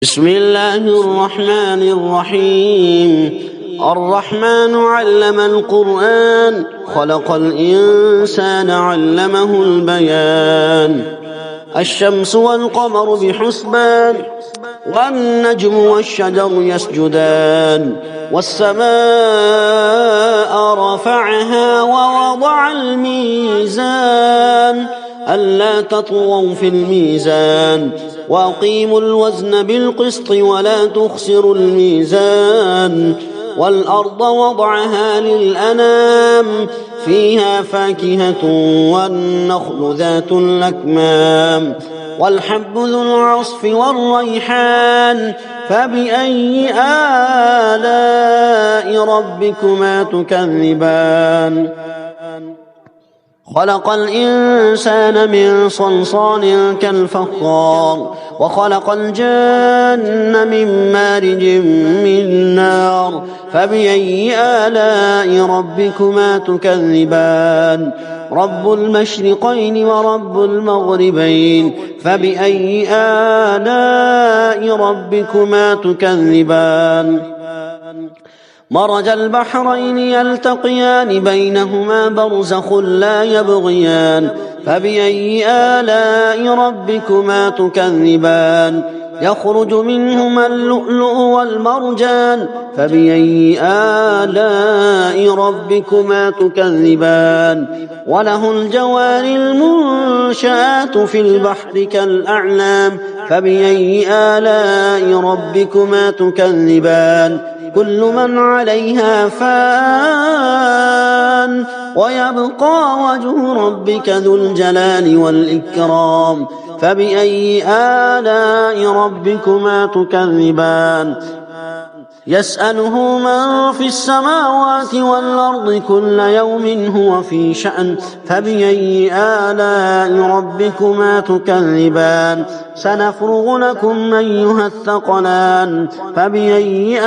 بسم الله الرحمن الرحيم. الرحمن علم القرآن، خلق الإنسان علمه البيان. الشمس والقمر بحسبان، والنجم والشجر يسجدان. والسماء رفعها ووضع الميزان ألا تطغوا في الميزان وأقيموا الوزن بالقسط ولا تخسروا الميزان. والأرض وضعها للأنام، فيها فاكهة والنخل ذات الأكمام والحب ذو العصف والريحان. فبأي آلاء ربكما تكذبان؟ خلق الإنسان من صلصال كالفخار، وخلق الجن من مارج من نار. فبأي آلاء ربكما تكذبان؟ رب المشرقين ورب المغربين. فبأي آلاء ربكما تكذبان؟ مرج البحرين يلتقيان بينهما برزخ لا يبغيان. فبأي آلاء ربكما تكذبان؟ يخرج منهما اللؤلؤ والمرجان. فبأي آلاء ربكما تكذبان؟ وله الجوار المنشآت في البحر كالأعلام. فبأي آلاء ربكما تكذبان؟ كل من عليها فان، ويبقى وجه ربك ذو الجلال والإكرام. فبأي آلاء ربكما تكذبان؟ يسأله من في السماوات والأرض كل يوم هو في شأن. فبأي آلاء ربكما تكذبان؟ سنفرغ لكم أيها الثقلان. فبأي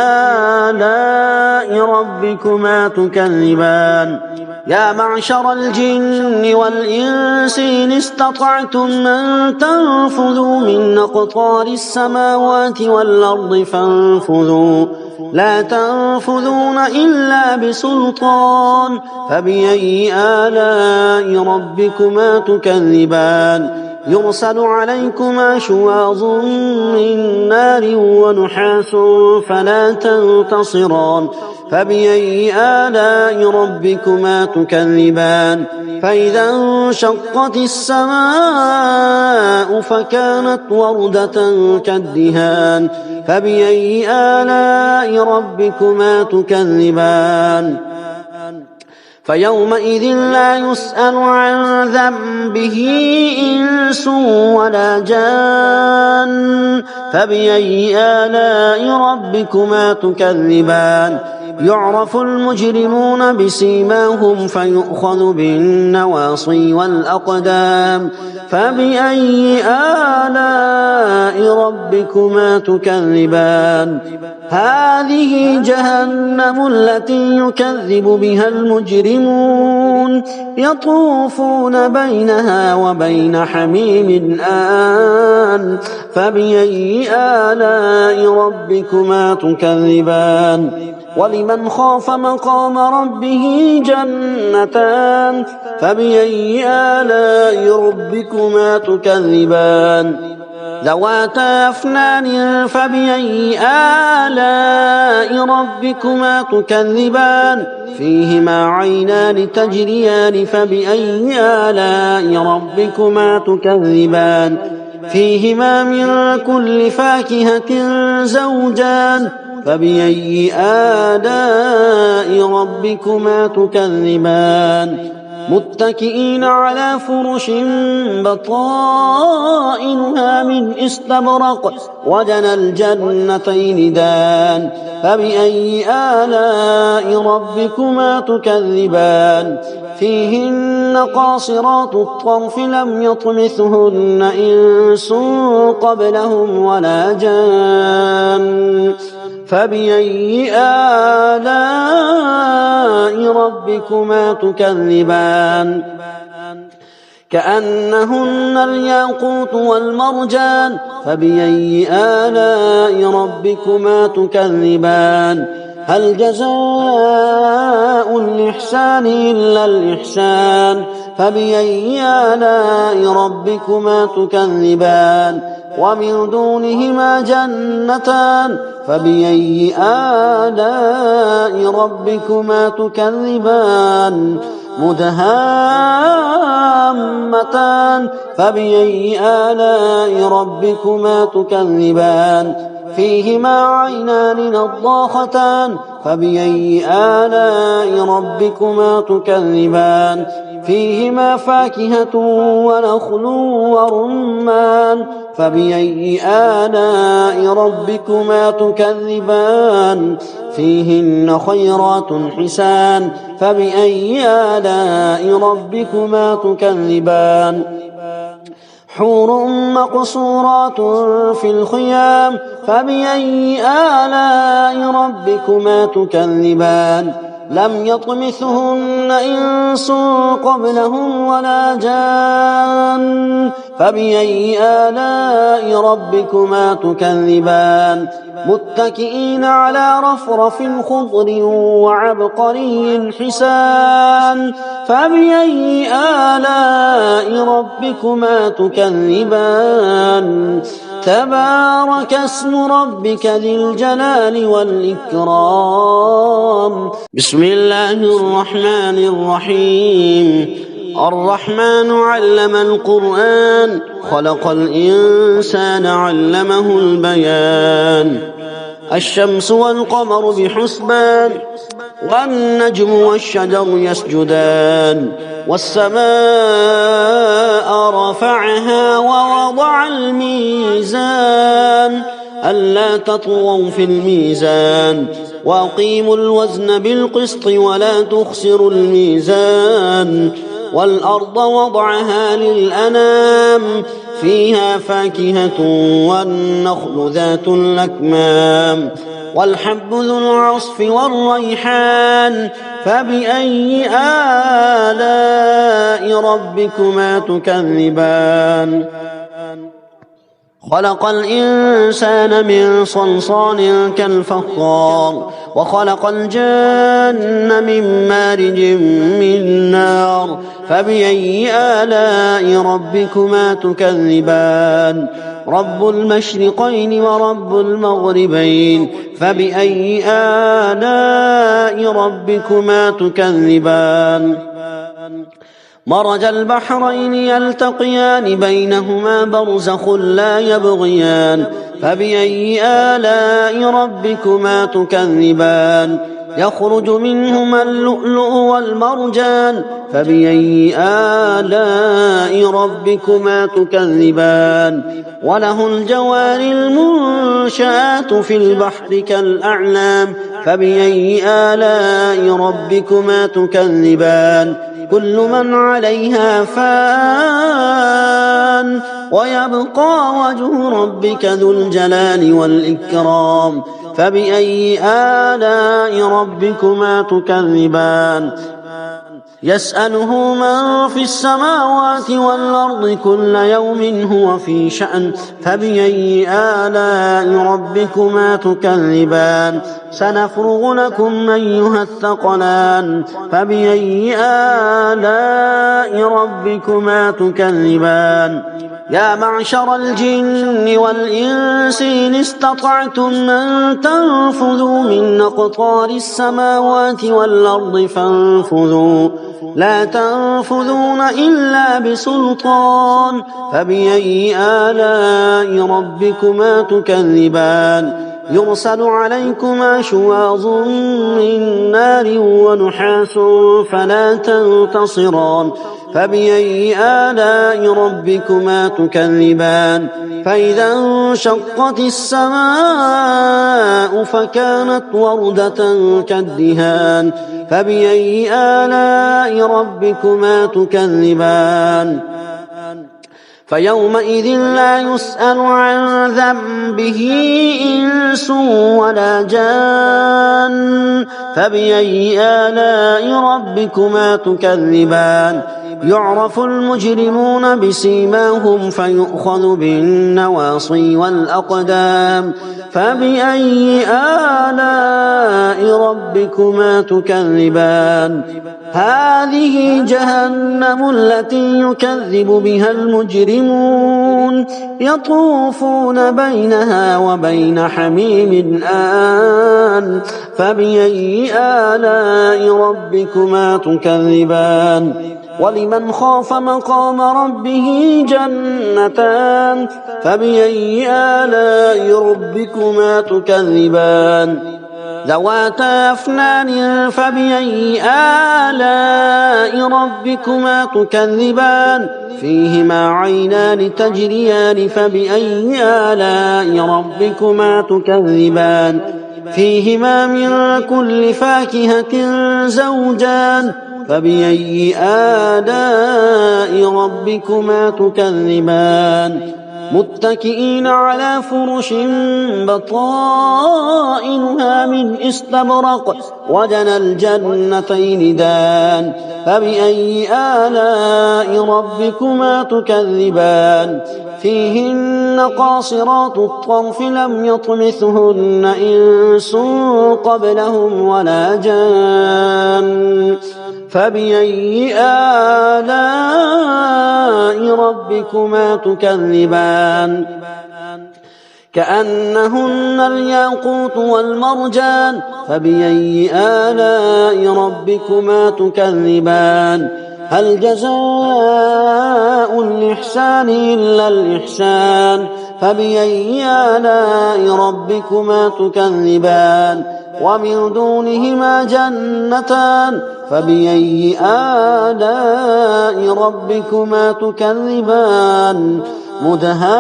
آلاء ربكما تكذبان؟ يا معشر الجن والإنس إن استطعتم أن تنفذوا من أقطار السماوات والأرض فانفذوا، لا تنفذون إلا بسلطان. فبأي آلاء ربكما تكذبان؟ يرسل عليكما شواظ من نار ونحاس فلا تنتصران. فبأي آلاء ربكما تكذبان؟ فإذا انشقت السماء فكانت وردة كالدهان. فبأي آلاء ربكما تكذبان؟ فيومئذ لا يسأل عن ذنبه إنس ولا جان. فبأي آلاء ربكما تكذبان؟ يعرف المجرمون بسيماهم فيؤخذ بالنواصي والأقدام. فبأي آلاء ربكما تكذبان؟ هذه جهنم التي يكذب بها المجرمون، يطوفون بينها وبين حميم آن. فبأي آلاء ربكما تكذبان؟ ولمن خاف مقام ربه جنتان. فبأي آلاء ربكما تكذبان؟ ذواتا أفنان. فبأي آلاء ربكما تكذبان؟ فيهما عينان تجريان. فبأي آلاء ربكما تكذبان؟ فيهما من كل فاكهة زوجان. فبأي آلاء ربكما تكذبان؟ متكئين على فرش بطائنها من استبرق وجنى الجنتين دان. فبأي آلاء ربكما تكذبان؟ فيهن قاصرات الطرف لم يطمثهن إنس قبلهم ولا جان. فبأي آلاء ربكما تكذبان؟ كأنهن الياقوت والمرجان فبأي آلاء ربكما تكذبان هل جزاء الإحسان إلا الإحسان فبأي آلاء ربكما تكذبان ومن دونهما جنتان فبأي آلاء ربكما تكذبان مدهامتان فبأي آلاء ربكما تكذبان فيهما عينان نضاختان فبأي آلاء ربكما تكذبان فيهما فاكهة ونخل ورمان فبأي آلاء ربكما تكذبان فيهن خيرات حسان فبأي آلاء ربكما تكذبان حور مقصورات في الخيام فبأي آلاء ربكما تكذبان لم يطمثهن إنس قبلهم ولا جان فبأي آلاء ربكما تكذبان متكئين على رفرف خضر وعبقري حسان فبأي آلاء ربكما تكذبان تبارك اسم ربك ذي الجلال والإكرام بسم الله الرحمن الرحيم الرحمن علم القرآن خلق الإنسان علمه البيان الشمس والقمر بحسبان والنجم والشجر يسجدان والسماء رفعها ووضع الميزان ألا تطغوا في الميزان وأقيموا الوزن بالقسط ولا تخسروا الميزان والأرض وضعها للأنام فيها فاكهة والنخل ذات الأكمام والحب ذو العصف والريحان فبأي آلاء ربكما تكذبان خلق الإنسان من صلصال كالفخار وخلق الجن من مارج من نار فبأي آلاء ربكما تكذبان رب المشرقين ورب المغربين فبأي آلاء ربكما تكذبان مرج البحرين يلتقيان بينهما برزخ لا يبغيان فبأي آلاء ربكما تكذبان يخرج منهما اللؤلؤ والمرجان فبأي آلاء ربكما تكذبان وله الجوار المنشآت في البحر كالأعلام فبأي آلاء ربكما تكذبان كل من عليها فان ويبقى وجه ربك ذو الجلال والإكرام فبأي آلاء ربكما تكذبان يسأله من في السماوات والأرض كل يوم هو في شأن فبأي آلاء ربكما تكذبان سنفرغ لكم أيها الثقلان فبأي آلاء ربكما تكذبان يا معشر الجن والإنس إن استطعتم أن تنفذوا من أقطار السماوات والأرض فانفذوا لا تنفذون إلا بسلطان فبأي آلاء ربكما تكذبان يرسل عليكما شواظ من نار ونحاس فلا تنتصران فبأي آلاء ربكما تكذبان فإذا انشقت السماء فكانت وردة كالدهان فبأي آلاء ربكما تكذبان فيومئذ لا يسأل عن ذنبه إنس ولا جان فبأي آلاء ربكما تكذبان يعرف المجرمون بسيماهم فيؤخذ بالنواصي والأقدام فبأي آلاء ربكما تكذبان هذه جهنم التي يكذب بها المجرمون يطوفون بينها وبين حميم آن فبأي آلاء ربكما تكذبان ولمن خاف مقام ربه جنتان فبأي آلاء ربكما تكذبان ذواتا أفنان فبأي آلاء ربكما تكذبان فيهما عينان تجريان فبأي آلاء ربكما تكذبان فيهما من كل فاكهة زوجان فبأي آلاء ربكما تكذبان متكئين على فرش بطائنها من استبرق وجنى الجنتين دان فبأي آلاء ربكما تكذبان فيهن قاصرات الطرف لم يطمثهن إنس قبلهم ولا جان فبأي آلاء ربكما تكذبان كأنهن الياقوت والمرجان فبأي آلاء ربكما تكذبان هل جزاء الإحسان إلا الإحسان فبأي آلاء ربكما تكذبان ومن دونهما جنتان فبأي آلاء ربكما تكذبان مدهامتان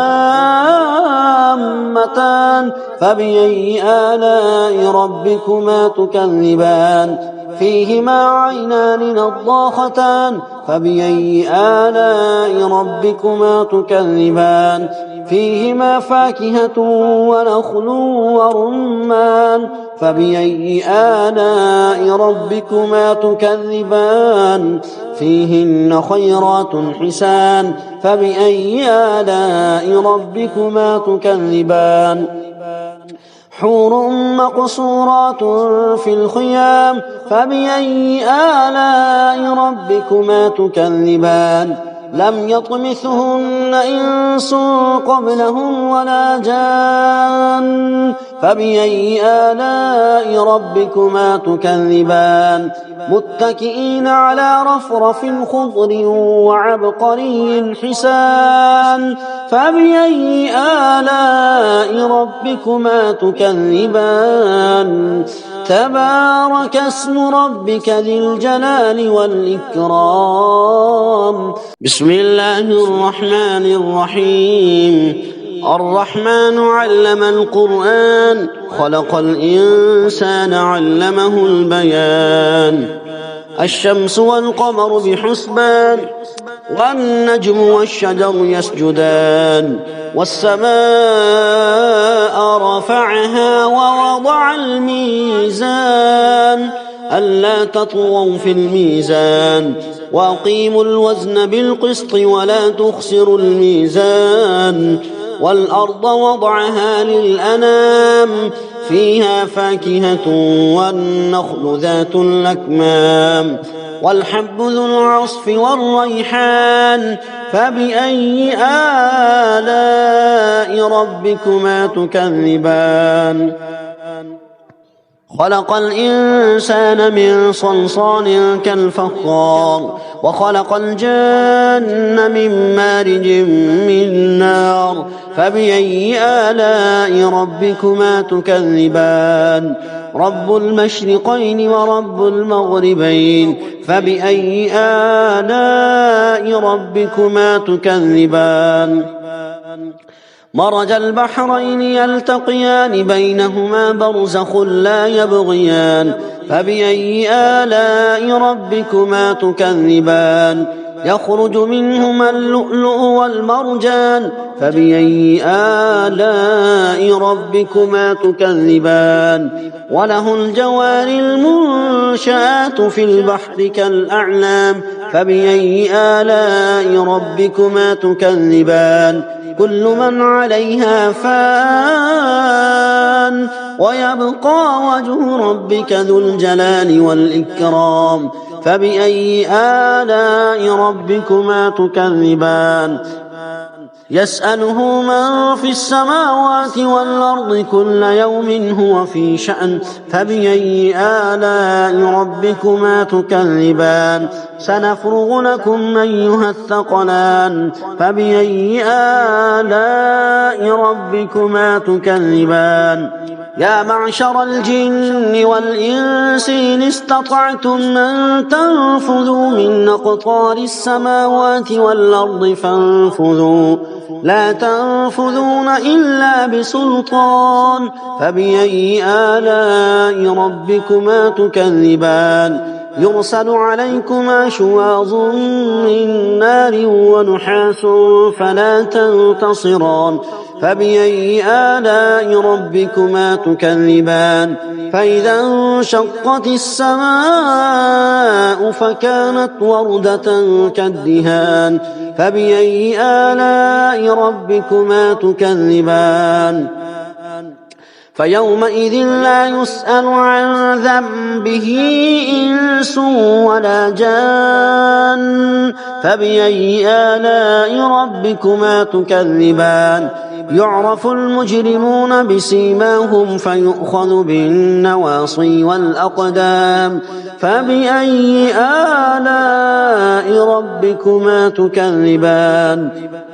فبأي آلاء ربكما تكذبان فيهما عينان نضاختان فبأي آلاء ربكما تكذبان فيهما فاكهة ونخل ورمان فبأي آلاء ربكما تكذبان فيهن خيرات حسان فبأي آلاء ربكما تكذبان حور مقصورات في الخيام فبأي آلاء ربكما تكذبان لم يطمثهن إنس قبلهم ولا جان فبأي آلاء ربكما تكذبان متكئين على رفرف خضر وعبقري حسان فبأي آلاء ربكما تكذبان تبارك اسم ربك ذي الجلال والإكرام بسم الله الرحمن الرحيم الرحمن علم القرآن خلق الإنسان علمه البيان الشمس والقمر بحسبان والنجم والشجر يسجدان والسماء رفعها ووضع الميزان ألا تطغوا في الميزان وأقيموا الوزن بالقسط ولا تخسروا الميزان والأرض وضعها للأنام فيها فاكهة والنخل ذات الأكمام والحب ذو العصف والريحان فبأي آلاء ربكما تكذبان خلق الإنسان من صلصال كالفخار وخلق الجن من مارج من نار فبأي آلاء ربكما تكذبان رب المشرقين ورب المغربين فبأي آلاء ربكما تكذبان مرج البحرين يلتقيان بينهما برزخ لا يبغيان فبأي آلاء ربكما تكذبان يخرج منهما اللؤلؤ والمرجان فبأي آلاء ربكما تكذبان وله الجوار المنشآت في البحر كالأعلام فبأي آلاء ربكما تكذبان كل من عليها فان ويبقى وجه ربك ذو الجلال والإكرام فبأي آلاء ربكما تكذبان يسأله من في السماوات والأرض كل يوم هو في شأن فبأي آلاء ربكما تكذبان سنفرغ لكم أيها الثقلان فبأي آلاء ربكما تكذبان يا معشر الجن والإنس إن استطعتم أن تنفذوا من أقطار السماوات والأرض فانفذوا لا تنفذون إلا بسلطان فبأي آلاء ربكما تكذبان يرسل عليكما شواظ من نار ونحاس فلا تنتصران فبأي آلاء ربكما تكذبان فإذا انشقت السماء فكانت وردة كالدهان فبأي آلاء ربكما تكذبان فيومئذ لا يسأل عن ذنبه إنس ولا جان فبأي آلاء ربكما تكذبان يعرف المجرمون بسيماهم فيؤخذ بالنواصي والأقدام فبأي آلاء ربكما تكذبان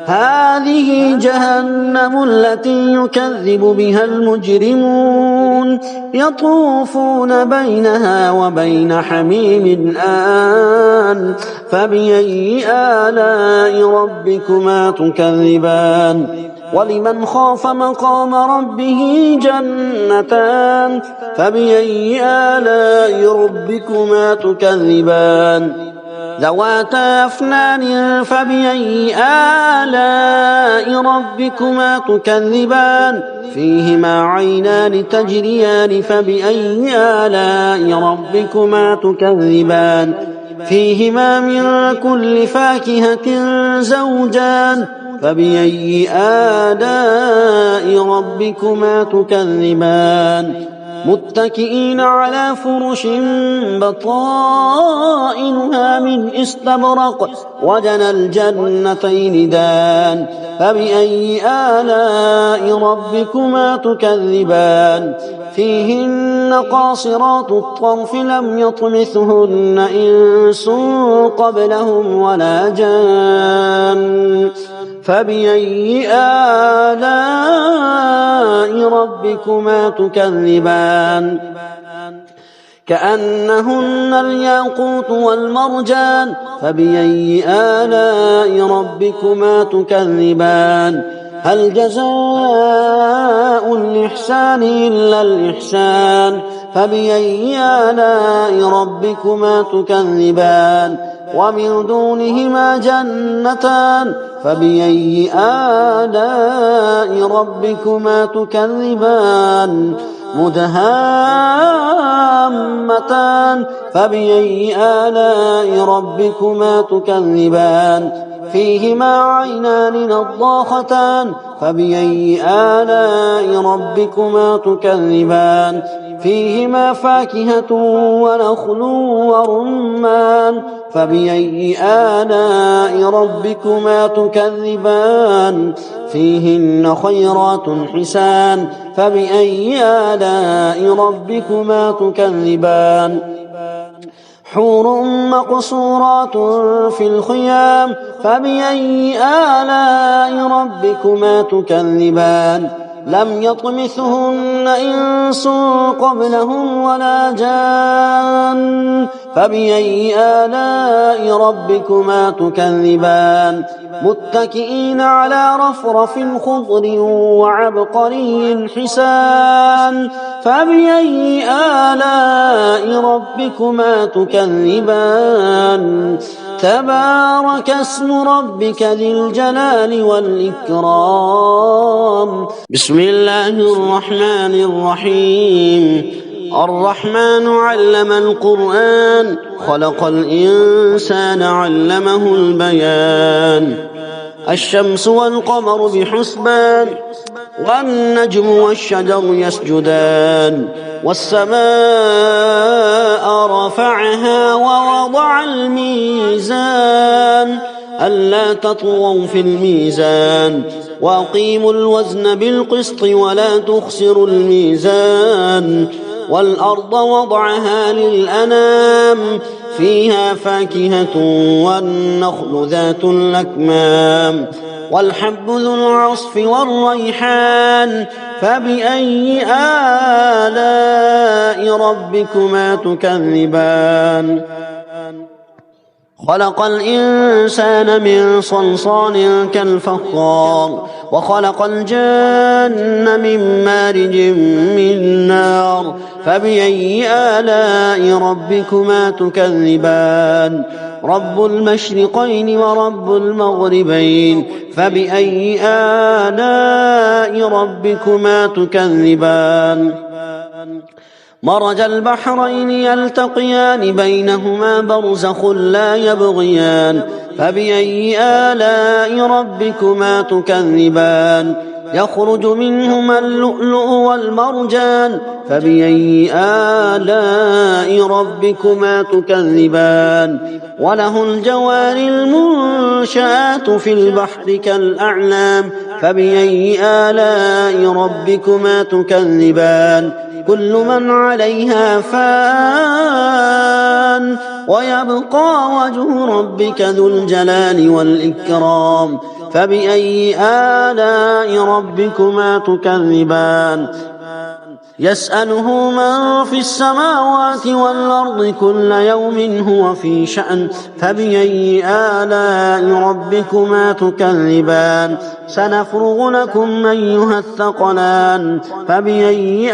هذه جهنم التي يكذب بها المجرمون يطوفون بينها وبين حميم آن فبأي آلاء ربكما تكذبان ولمن خاف مقام ربه جنتان فبأي آلاء ربكما تكذبان ذواتا أفنان فبأي آلاء ربكما تكذبان فيهما عينان تجريان فبأي آلاء ربكما تكذبان فيهما من كل فاكهة زوجان فبأي آلاء ربكما تكذبان متكئين على فرش بطائنها من استبرق وجنى الجنتين دان فبأي آلاء ربكما تكذبان فيهن قاصرات الطرف لم يطمثهن إنس قبلهم ولا جان فبأي آلاء ربكما تكذبان كأنهن الياقوت والمرجان فبأي آلاء ربكما تكذبان هل جزاء الإحسان إلا الإحسان فبأي آلاء ربكما تكذبان ومن دونهما جنتان فبأي آلاء ربكما تكذبان مدهامتان فبأي آلاء ربكما تكذبان فيهما عينان نضاختان فبأي آلاء ربكما تكذبان فيهما فاكهة ونخل ورمان فبأي آلاء ربكما تكذبان فيهن خيرات حسان فبأي آلاء ربكما تكذبان حور مقصورات في الخيام فبأي آلاء ربكما تكذبان لم يطمثهن إنس قبلهم ولا جان فبأي آلاء ربكما تكذبان متكئين على رفرف خضر وعبقري حسان فبأي آلاء ربكما تكذبان تبارك اسم ربك ذي الجلال والإكرام. بسم الله الرحمن الرحيم. الرحمن علم القرآن خلق الإنسان علمه البيان. الشمس والقمر بحسبان والنجم والشجر يسجدان والسماء رفعها ووضع الميزان ألا تطغوا في الميزان وأقيموا الوزن بالقسط ولا تخسروا الميزان. والأرض وضعها للأنام فيها فاكهة والنخل ذات الأكمام والحب ذو العصف والريحان. فبأي آلاء ربكما تكذبان؟ خلق الإنسان من صلصال كالفخار وخلق الجن من مارج من نار. فبأي آلاء ربكما تكذبان؟ رب المشرقين ورب المغربين. فبأي آلاء ربكما تكذبان؟ مرج البحرين يلتقيان بينهما برزخ لا يبغيان. فبأي آلاء ربكما تكذبان؟ يخرج منهما اللؤلؤ والمرجان. فبأي آلاء ربكما تكذبان؟ وله الجوار المنشآت في البحر كالأعلام. فبأي آلاء ربكما تكذبان؟ كل من عليها فان ويبقى وجه ربك ذو الجلال والإكرام. فبأي آلاء ربكما تكذبان؟ يسأله من في السماوات والأرض كل يوم هو في شأن. فبأي آلاء ربكما تكذبان؟ سنفرغ لكم أيها الثقلان. فبأي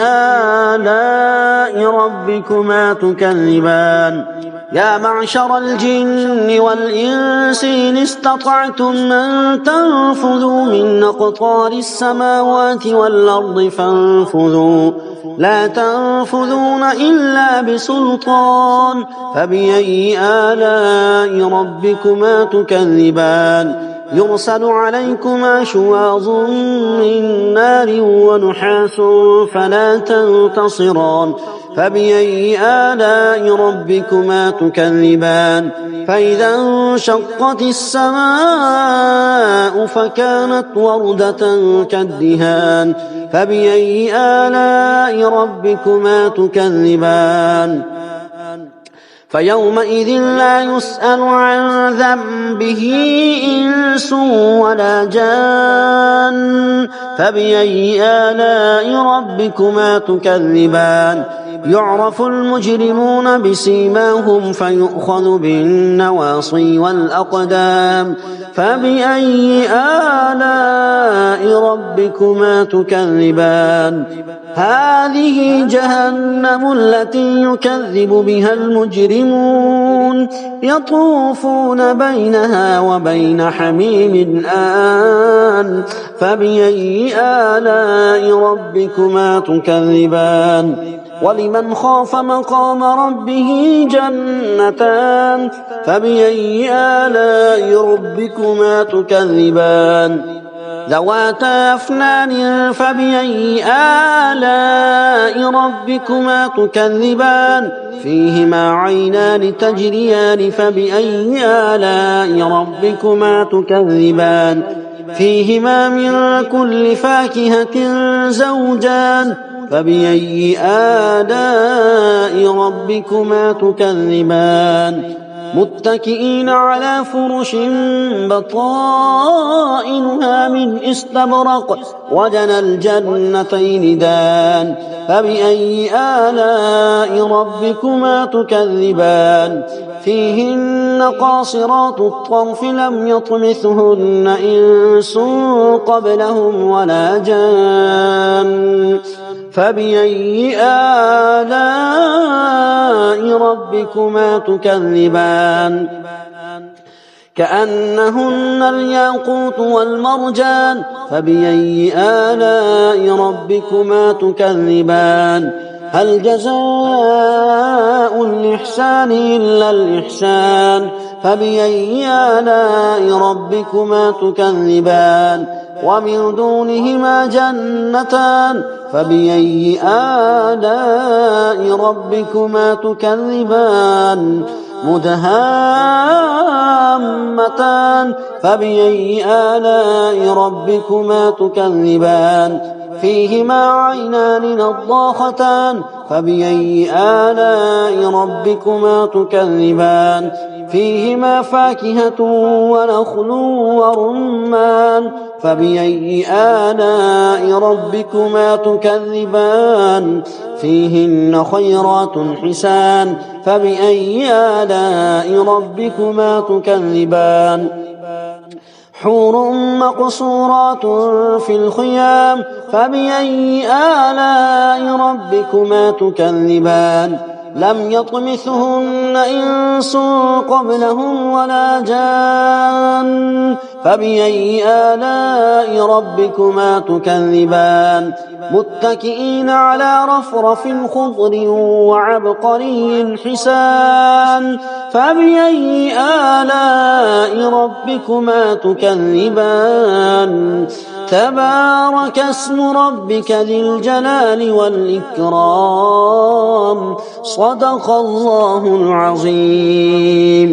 آلاء ربكما تكذبان؟ يا معشر الجن والإنس إن استطعتم أن تنفذوا من أقطار السماوات والأرض فانفذوا لا تنفذون إلا بسلطان. فبأي آلاء ربكما تكذبان؟ يرسل عليكما شواظ من نار ونحاس فلا تنتصران. فبأي آلاء ربكما تكذبان؟ فإذا انشقت السماء فكانت وردة كالدهان. فبأي آلاء ربكما تكذبان؟ فيومئذ لا يسأل عن ذنبه إنس ولا جان. فبأي آلاء ربكما تكذبان؟ يعرف المجرمون بسيماهم فيؤخذ بالنواصي والأقدام. فبأي آلاء ربكما تكذبان؟ هذه جهنم التي يكذب بها المجرمون يطوفون بينها وبين حميم آن. فبأي آلاء ربكما تكذبان؟ ولمن خاف مقام ربه جنتان. فبأي آلاء ربكما تكذبان؟ ذواتا أفنان. فبأي آلاء ربكما تكذبان؟ فيهما عينان تجريان. فبأي آلاء ربكما تكذبان؟ فيهما من كل فاكهة زوجان. فبأي آلاء ربكما تكذبان؟ متكئين على فرش بطائنها من استبرق وجنى الجنتين دان. فبأي آلاء ربكما تكذبان؟ فيهن قاصرات الطرف لم يطمثهن إنس قبلهم ولا جان. فبأي آلاء ربكما تكذبان؟ كأنهن الياقوت والمرجان فبأي آلاء ربكما تكذبان هل جزاء الإحسان إلا الإحسان فبأي آلاء ربكما تكذبان ومن دونهما جنتان فبأي آلاء ربكما تكذبان مدهامتان فبأي آلاء ربكما تكذبان فيهما عينان نضاختان فبأي آلاء ربكما تكذبان فيهما فاكهة ونخل ورمان فبأي آلاء ربكما تكذبان فيهن خيرات حسان فبأي آلاء ربكما تكذبان حور مقصورات في الخيام فبأي آلاء ربكما تكذبان لم يطمثهن إنس قبلهم ولا جان فبأي آلاء ربكما تكذبان متكئين على رفرف خضر وعبقري حسان فبأي آلاء ربكما تكذبان تبارك اسم ربك ذي الجلال والإكرام صدق الله العظيم.